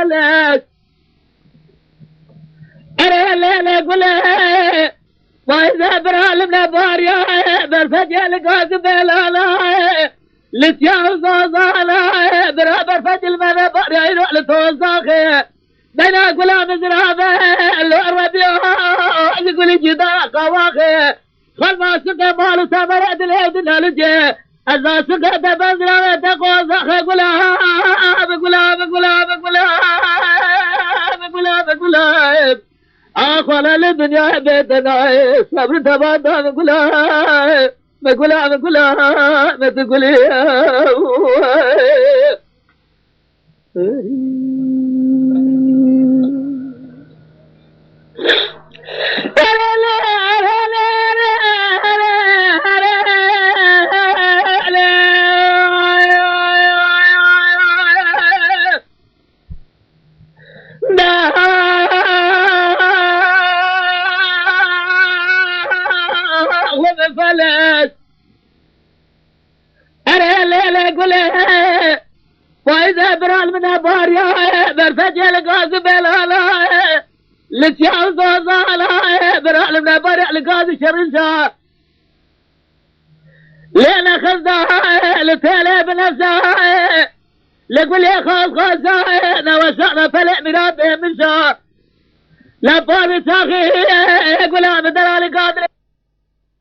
فلك أنا الليلة قولي وإذا برالمنا باريا برفجل قاقبل على لتياوز وصالة برفجل من باريا يروح لتوزاخي بينا قولا مزرابة الربيع يقول جدا قواخي خل ما سقى مالو سامر أدلي دنا لجي أزا سقى تبزرابة تقوزاخي قولا أخوان الدنيا بيتنا صبر تبادا بقولا ما تقولي فلس أنا الليلة قولي وإذا برال من باريا برفجل قاقبل على لتياوز وصالة برال من باريا لقاقب شرنشا ليلة خزها لتالي بنفسها لقول يا خاصة نوسعنا فلق من ربهم من شا لا باري ساخي يقول أنا دلالي قادر